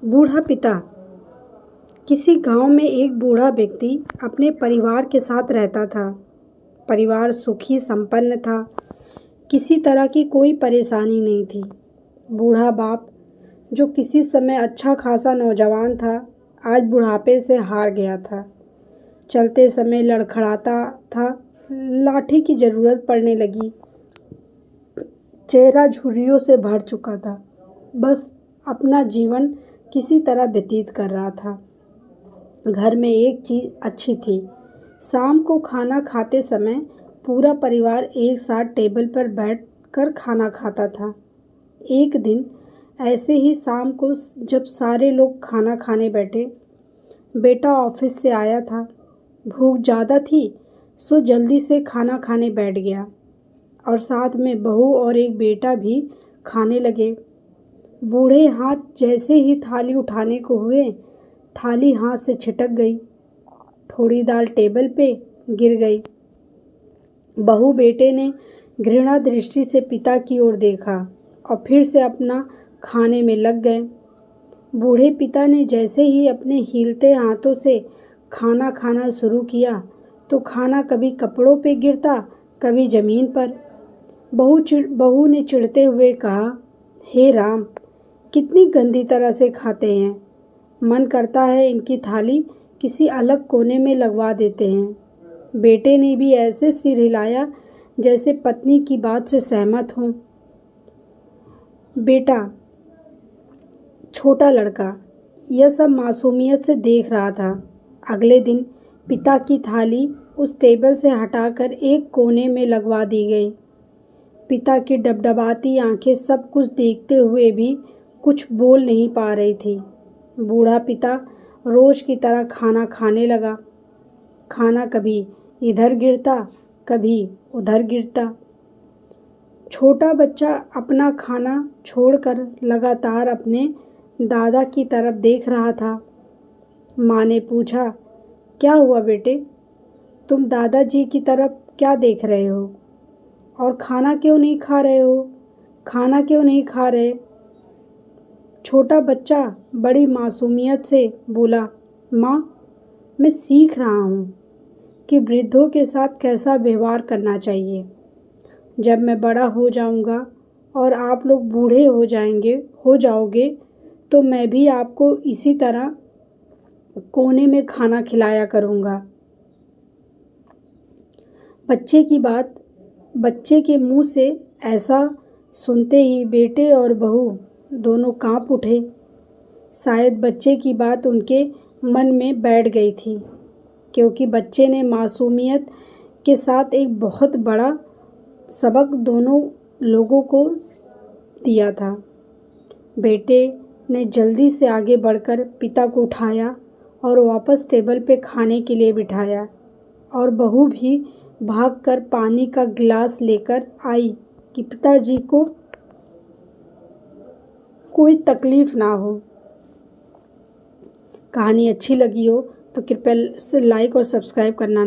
बूढ़ा पिता। किसी गांव में एक बूढ़ा व्यक्ति अपने परिवार के साथ रहता था। परिवार सुखी संपन्न था। किसी तरह की कोई परेशानी नहीं थी। बूढ़ा बाप, जो किसी समय अच्छा खासा नौजवान था, आज बुढ़ापे से हार गया था। चलते समय लड़खड़ाता था। लाठी की ज़रूरत पड़ने लगी। चेहरा झुर्रियों से भर चुका था। बस अपना जीवन किसी तरह व्यतीत कर रहा था। घर में एक चीज़ अच्छी थी। शाम को खाना खाते समय पूरा परिवार एक साथ टेबल पर बैठकर खाना खाता था। एक दिन ऐसे ही शाम को जब सारे लोग खाना खाने बैठे, बेटा ऑफिस से आया था। भूख ज़्यादा थी, सो जल्दी से खाना खाने बैठ गया और साथ में बहू और एक बेटा भी खाने लगे। बूढ़े हाथ जैसे ही थाली उठाने को हुए, थाली हाथ से छिटक गई। थोड़ी दाल टेबल पे गिर गई। बहू बेटे ने घृणा दृष्टि से पिता की ओर देखा और फिर से अपना खाने में लग गए। बूढ़े पिता ने जैसे ही अपने हिलते हाथों से खाना खाना शुरू किया तो खाना कभी कपड़ों पे गिरता, कभी ज़मीन पर। बहू ने चिढ़ते हुए कहा, हे राम, कितनी गंदी तरह से खाते हैं। मन करता है इनकी थाली किसी अलग कोने में लगवा देते हैं। बेटे ने भी ऐसे सिर हिलाया जैसे पत्नी की बात से सहमत हों। बेटा, छोटा लड़का, यह सब मासूमियत से देख रहा था। अगले दिन पिता की थाली उस टेबल से हटाकर एक कोने में लगवा दी गई। पिता की डबडबाती आंखें सब कुछ देखते हुए भी कुछ बोल नहीं पा रही थी। बूढ़ा पिता रोज की तरह खाना खाने लगा। खाना कभी इधर गिरता, कभी उधर गिरता। छोटा बच्चा अपना खाना छोड़कर लगातार अपने दादा की तरफ देख रहा था। माँ ने पूछा, क्या हुआ बेटे, तुम दादाजी की तरफ क्या देख रहे हो और खाना क्यों नहीं खा रहे हो? खाना क्यों नहीं खा रहे? छोटा बच्चा बड़ी मासूमियत से बोला, माँ, मैं सीख रहा हूँ कि वृद्धों के साथ कैसा व्यवहार करना चाहिए। जब मैं बड़ा हो जाऊँगा और आप लोग बूढ़े हो जाओगे तो मैं भी आपको इसी तरह कोने में खाना खिलाया करूँगा। बच्चे की बात बच्चे के मुंह से ऐसा सुनते ही बेटे और बहू दोनों कांप उठे। शायद बच्चे की बात उनके मन में बैठ गई थी, क्योंकि बच्चे ने मासूमियत के साथ एक बहुत बड़ा सबक दोनों लोगों को दिया था। बेटे ने जल्दी से आगे बढ़कर पिता को उठाया और वापस टेबल पे खाने के लिए बिठाया, और बहू भी भागकर पानी का गिलास लेकर आई कि पिताजी को कोई तकलीफ ना हो। कहानी अच्छी लगी हो तो कृपया लाइक और सब्सक्राइब करना